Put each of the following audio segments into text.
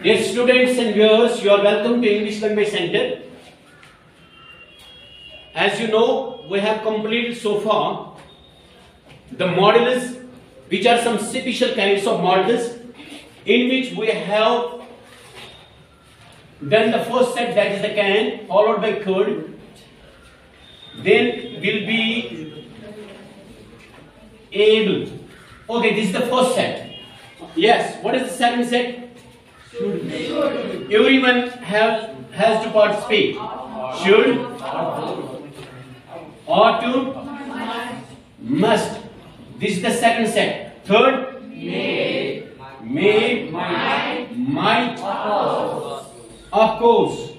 Dear students and viewers, you are welcome to English Language Center. As you know, we have completed so far the modules, which are some special kinds of modules, in which we have done the first set, that is the can, followed by could. Then will be able. Okay, this is the first set. Yes, what is the second set? Should. Everyone has to participate. Should, ought to, must. This is the second set. Third, may, might, of course.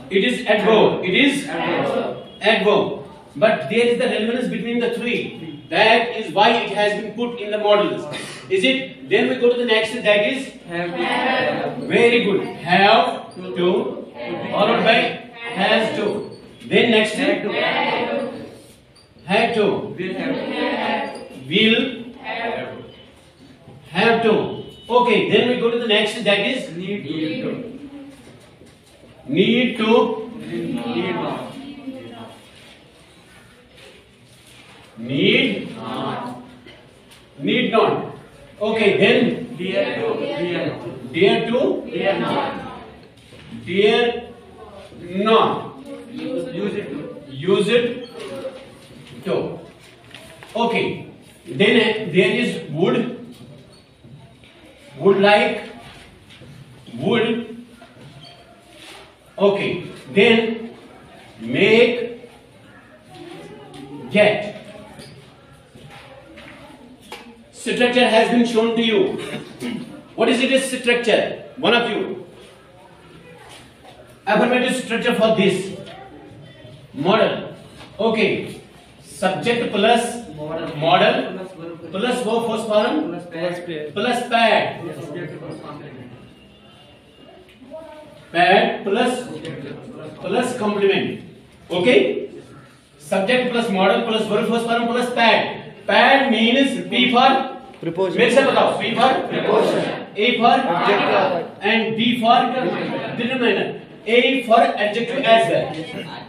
It is adverb. It is adverb. But there is the relevance between the three. That is why it has been put in the models. Is it? Then we go to the next. That is have. Very good. Have to, followed by has to. Then next have to. Will have to. Okay. Then we go to the next. That is need to. Need to. Need not. Need not. Okay, then dare to. Dare to. Dare not. Dare not. Use it to. Use it to. Okay. Then there is would. Would like. Would. Okay. Then make. Get. Structure has been shown to you. What is it as structure? One of you. Affirmative structure for this model. Okay. Subject plus model plus verb first form plus pad. Pad plus complement. Okay. Subject plus model plus verb first form plus pad. Pad means P for preposition. मेरे से बताओ. P for preposition. A for adjective and D for determiner. A for adjective as well.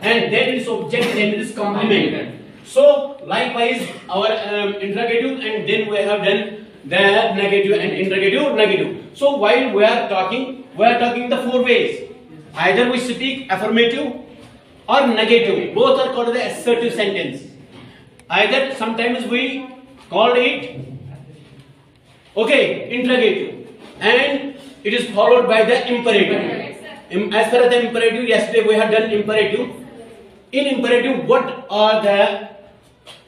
And then it is object, then it is complement. So likewise our interrogative, and then we have done the negative and interrogative. So while we are talking the four ways. Either we speak affirmative or negative. Both are called the assertive sentence. Either sometimes we call it interrogative, and it is followed by the imperative. As far as the imperative, yesterday we have done imperative. In imperative, what are the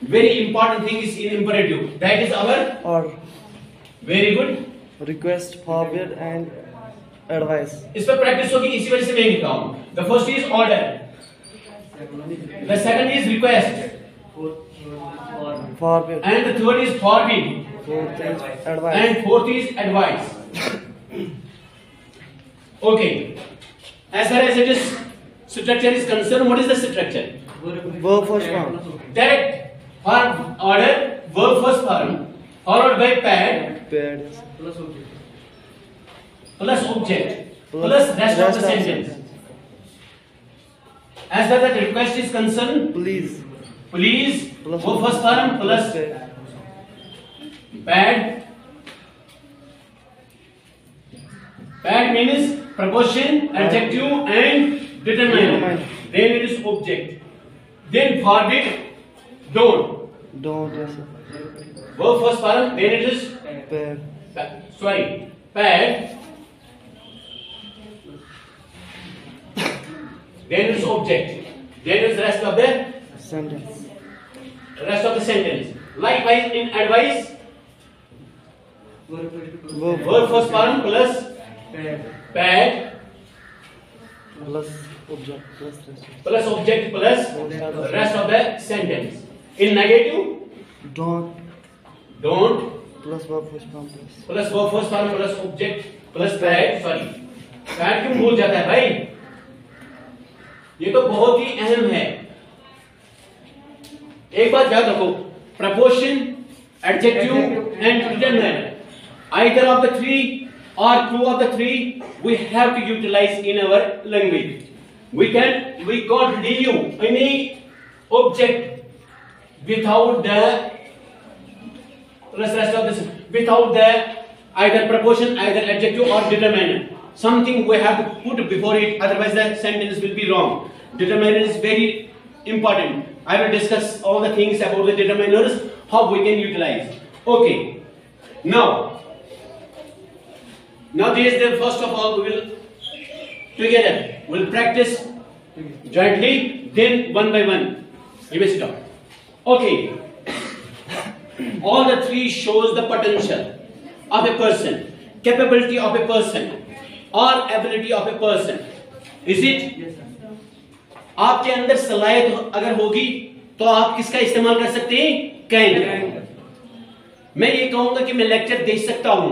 very important things in imperative? That is our or. Very good. Request, forbid and advice. इस पर practice होगी, इसी वजह से मैं लिखता हूँ. The first is order. The second is request. Forbid. And the third is forbid. Fourth is advice. And fourth is advice. Okay. As far as it is structure is concerned, what is the structure? Verb first form. That for order, verb first form, followed by pad Paired. plus object plus rest of the sentence. As far as the request is concerned, Please. verb first form plus pad. Pad means preposition, adjective and determiner. Then it is object. Then forbid, don't. Don't. Yes. Verb first form, then it is Paired. pad. Then it is object. Then it is rest of the Sentence. sentence. Likewise in advice, verb first form plus pad Plus object. plus object plus rest of the sentence. In negative, Don't. Plus Verb first form verb first form plus object plus pad. Pad क्यों भूल जाता है भाई? ये तो बहुत ही अहम है. एक बात याद रखो, preposition, adjective and determiner. Either of the three or two of the three we have to utilize in our language. We can't leave any object without the rest of this, without the either proportion, either adjective or determiner. Something we have to put before it, otherwise the sentence will be wrong. Determiner is very important. I will discuss all the things about the determiners, how we can utilize. Okay. Now this is the first of all, we will together, we'll practice jointly, then one by one. You may sit down. Okay. All the three shows the potential of a person, capability of a person, or ability of a person. Is it? आपके अंदर सलाहियत अगर होगी तो आप किसका इस्तेमाल कर सकते हैं? कैन। मैं ये कहूंगा कि मैं लेक्चर दे सकता हूं,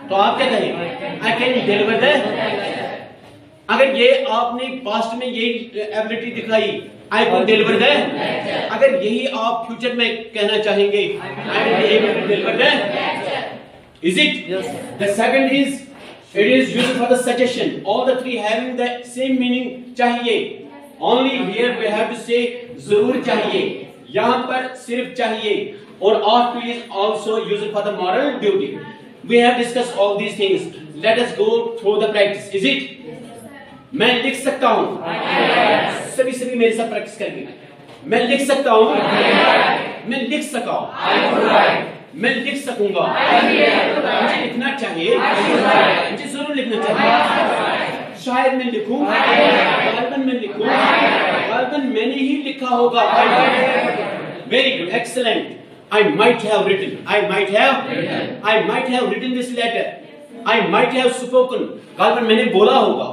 तो आप क्या कहें? I can deliver the. अगर ये आपने पास्ट में ये एबिलिटी दिखाई, आई कैन डिलीवर द। अगर यही आप फ्यूचर में कहना चाहेंगे, I will be able to deliver the. Is it? The second is it is used for the suggestion. All the three having the same meaning चाहिए। Only here we have to say जरूर चाहिए, यहां पर सिर्फ चाहिए। और ought to is also used for the moral duty. We have discussed all these things. Let us go through the practice. Is it? मैं लिख सकता हूं। सभी मेरे साथ प्रैक्टिस करेंगे। मैं लिख सकता हूं। मैं लिख सका। मैं लिख सकूंगा। मुझे लिखना चाहिए। मुझे जरूर लिखना चाहिए। शायद मैं लिखूं, गालिबन मैं लिखूं, गालिबन मैंने ही लिखा होगा। Very good, excellent. I might have written this letter. I might have spoken. गालिबन मैंने बोला होगा।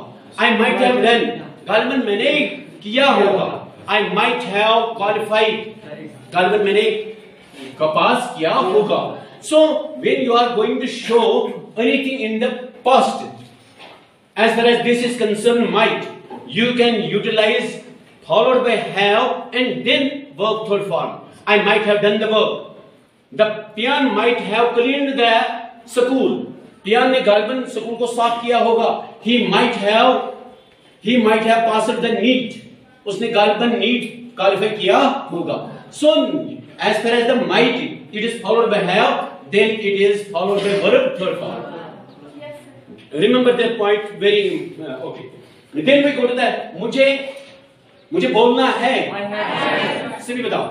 I might have done. गालिबन मैंने किया होगा। I might have qualified. गालिबन मैंने पास किया होगा। So when you are going to show anything in the past, as far as this is concerned, might, you can utilize followed by have and then verb third form. I might have done the work. The peon might have cleaned the school. Peon ने गालिबन school को साफ किया होगा। He might have passed the NEET. उसने गालिबन NEET qualify किया होगा। So as far as the might, it is followed by have, then it is followed by verb third form. Remember that point very okay. Then we go to that. मुझे बोलना है। सभी बताओ।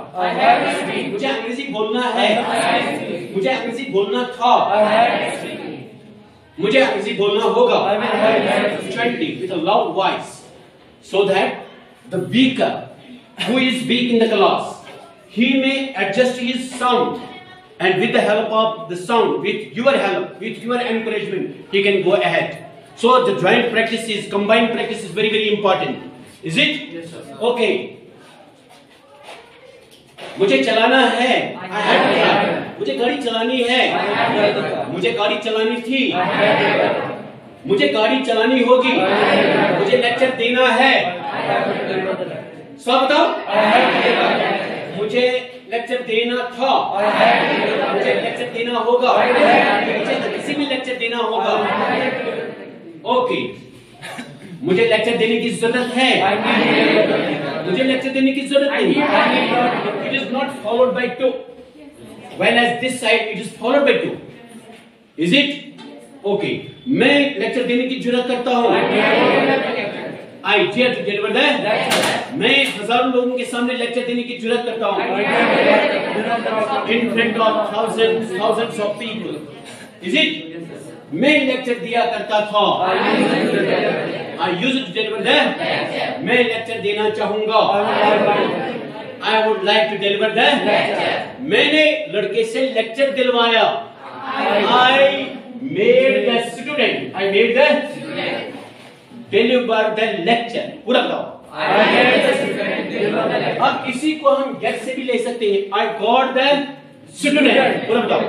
मुझे अंग्रेजी बोलना है। मुझे अंग्रेजी बोलना था। मुझे अंग्रेजी बोलना होगा। 20 with a loud voice, so that the weaker who is weak in the class, he may adjust his sound, and with the help of the sound, with your help, with your encouragement, he can go ahead. So the joint practices, combined practice is very important. Is it? Yes, sir. Okay. मुझे चलाना है। मुझे गाड़ी चलानी है। मुझे गाड़ी चलानी थी। मुझे गाड़ी चलानी होगी। मुझे लेक्चर देना है। सब बताओ। मुझे लेक्चर देना था। मुझे लेक्चर देना होगा। मुझे किसी भी लेक्चर देना होगा। ओके। मुझे लेक्चर देने की जरूरत है। मुझे लेक्चर देने की जरूरत नहीं। It is not followed by to, while as this side it is followed by to. Is it? Okay. मैं लेक्चर देने की जरूरत करता हूँ। I dare to deliver that. मैं हजारों लोगों के सामने लेक्चर देने की जरूरत करता हूँ। In front of thousands of people. Is it? मैं लेक्चर दिया करता था। I used to deliver that. मैं लेक्चर देना चाहूंगा। I would like to deliver that. मैंने लड़के से लेक्चर दिलवाया। I made the student. Deliver the lecture. पूरा बताओ। अब इसी को हम get से भी ले सकते हैं। I got the student. पूरा बताओ।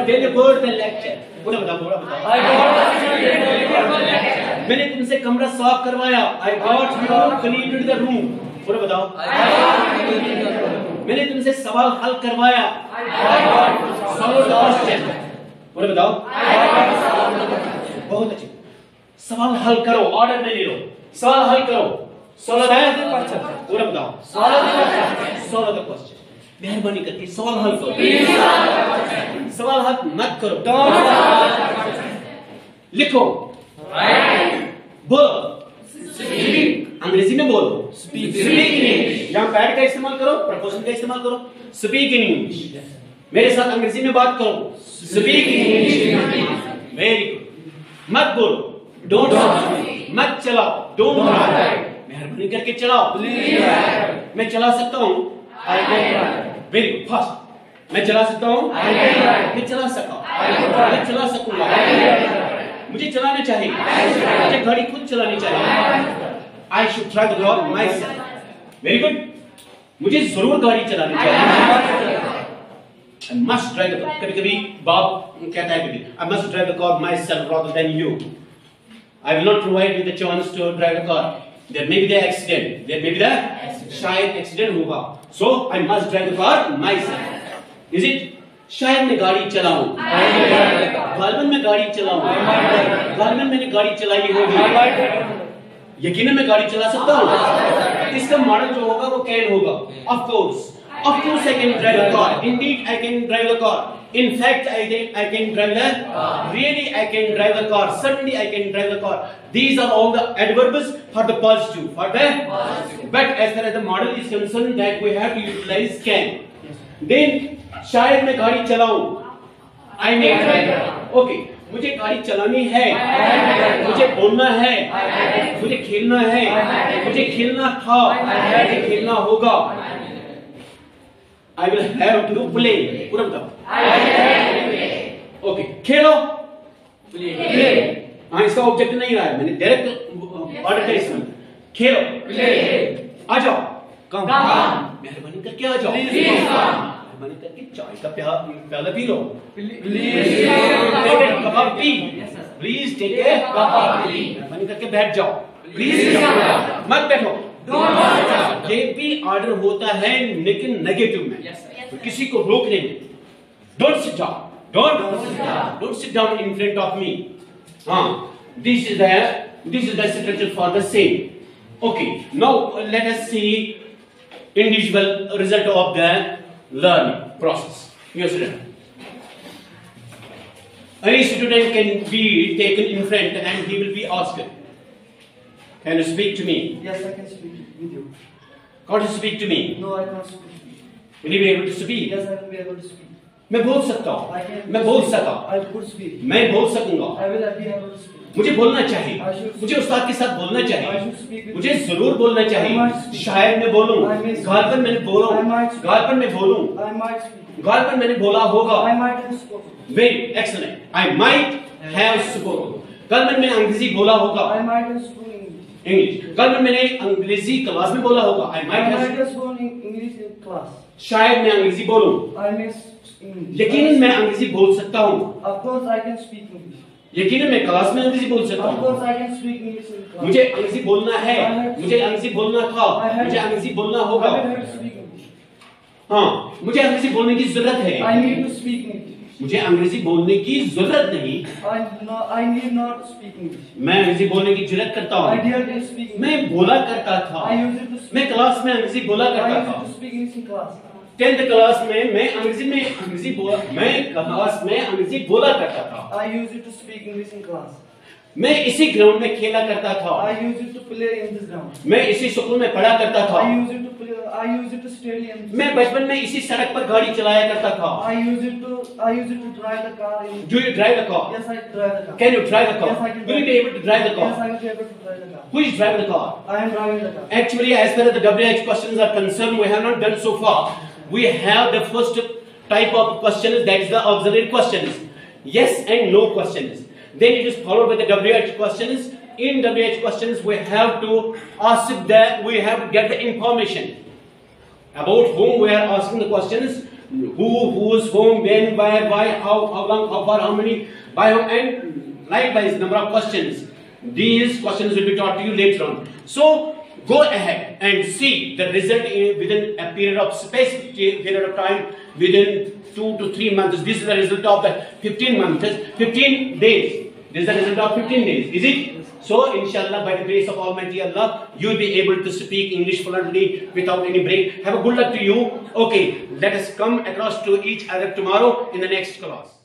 Deliver the lecture. पूरा बताओ। मैंने तुमसे कमरा साफ करवाया। I got you cleaned the room. पूरा बताओ। मैंने तुमसे सवाल हल करवाया। I solved the question. पूरा बताओ। बहुत अच्छे, सवाल हल करो, ऑर्डर में ले लो, सवाल हल करो। सॉल्व है पूरा बताओ, सॉल्व द क्वेश्चन। मेहरबानी करके सवाल हल करो, सवाल हल मत करो। लिखो, बोलो, अंग्रेजी में बोलो, स्पीक इंग्लिश। यहाँ पैड का इस्तेमाल करो, प्रपोजन का इस्तेमाल करो, स्पीक इन इंग्लिश। मेरे साथ अंग्रेजी में बात करो, speak in English. Very good. मत बोलो, डोंट, मत चलाओ, डोंट, मेहरबानी करके चलाओ। मैं चला सकता हूँ, वेरी गुड, फास्ट। मैं चला सकता हूँ, मैं चला सकता हूँ, मैं चला सकूंगा, मुझे चलाना चाहिए, मुझे गाड़ी खुद चलानी चाहिए। I should try the car myself. Very good. मुझे जरूर गाड़ी चलानी चाहिए। I must drive the car. कभी-कभी बाप कहता है कभी, I must drive the car myself rather than you. I will not provide you the chance to drive the car. There may be the accident. There may be the शायद accident होगा. So I must drive the car myself. Is it? शायद मैं गाड़ी चलाऊं, गालिबन मैं गाड़ी चलाऊं, गालिबन मैंने गाड़ी चलाई होगी, यकीनन मैं गाड़ी चला सकता हूँ। इसका मॉडल जो होगा वो कैन होगा। Of course I can drive a car. Indeed I can drive a car. In fact I can drive the car. Really I can drive the car. Certainly I can drive the car. These are all the adverbs for the positive. For the positive. But as far as the model is concerned, that we have to utilize can. Then शायद मैं गाड़ी चलाऊं, I may drive. Okay. मुझे गाड़ी चलानी है, मुझे बोलना है, मुझे खेलना है, मुझे खेलना था, मुझे खेलना होगा। I will have to play. पूरा बताओ। ओके, खेलो, हाँ इसका ऑब्जेक्ट नहीं रहा है, मैंने डायरेक्ट ऑर्डर का इस्तेमाल। खेलो, आ जाओ, मेहरबानी करके आ जाओ, मेहरबानी करके चाय का प्याला पी लो, कबाब पी, प्लीज टेक ए कबाब, मेहरबानी करके बैठ जाओ, प्लीज मत बैठो। ये भी ऑर्डर होता है लेकिन नेगेटिव में, तो किसी को रोकने में। Don't sit down, don't sit down in front of me. हाँ, this is the structure for the same. Okay, now let us see individual result of the learning process. Yes, sir. Any student can be taken in front and he will be asked, can you speak to me? Yes, I can speak with you. Can't you speak to me? No, I can't speak. Will you be able to speak? Yes, I will be able to speak. मैं बोल सकता हूँ, मैं बोल सका, I could speak. मैं बोल सकूंगा, I will be able to speak. मुझे बोलना चाहिए, मुझे उस्ताद के साथ बोलना चाहिए, मुझे जरूर बोलना चाहिए। शायद मैं बोलूं, गालिबन मैंने बोलूं, गालिबन मैं बोलूं, I might speak. गालिबन मैंने बोला होगा। I might have spoken. Very excellent. I might have spoken. गालिबन मैंने अंग्रेजी बोला होगा, I might have spoken English. English. गालिबन मैंने अंग्रेजी क्लास में बोला होगा, I I might might have। have spoken English in class. शायद मैं अंग्रेजी बोलूं, I may speak English. यकीनन मैं अंग्रेजी बोल सकता हूँ, Of course, I can speak English. यकीनन मैं क्लास में अंग्रेजी बोल सकता Of हूँ। course, I can speak English in class. मुझे अंग्रेजी बोलना है, मुझे अंग्रेजी बोलना था, मुझे अंग्रेजी बोलना होगा। I will have to speak English. हाँ, मुझे अंग्रेजी बोलने की जरूरत है, I need to speak English. मुझे अंग्रेजी बोलने की जरूरत नहीं, I need not speak English. मैं अंग्रेजी बोलने की जरूरत करता I हूँ। dare to speak English. मैं बोला करता था, I used to speak. मैं क्लास में अंग्रेजी बोला I करता used था। to speak English in class. 10th class में मैं अंग्रेजी बोला, मैं क्लास में अंग्रेजी बोला करता था। I used to speak English in class. मैं इसी ग्राउंड में खेला करता था, I used to play in this ground. मैं इसी स्कूल में पढ़ा करता था, I used to play. I used to study in. मैं बचपन में इसी सड़क पर गाड़ी चलाया करता था। I used to drive the car. Do you drive the car? Yes, I drive the car. Can you drive the car? Yes, I can. Will you be able to drive the car? Yes, I will be able to drive the car. Who is driving the car? I am driving the car. Actually, as far as the WH questions are concerned, we have not done so far. We have the first type of questions, that is the auxiliary questions. Yes and no questions. Then it is followed by the WH questions. In WH questions, we have to ask that we have to get the information about whom we are asking the questions, who, whose, whom, when, where, why, how long, how far, how many, by whom, and likewise number of questions. These questions will be taught to you later on. So go ahead and see the result within a period of specific period of time, within 2 to 3 months. This is the result of the 15 months, 15 days. This is the result of 15 days, is it? So, inshallah, by the grace of Almighty Allah, you will be able to speak English fluently without any break. Have a good luck to you. Okay, let us come across to each other tomorrow in the next class.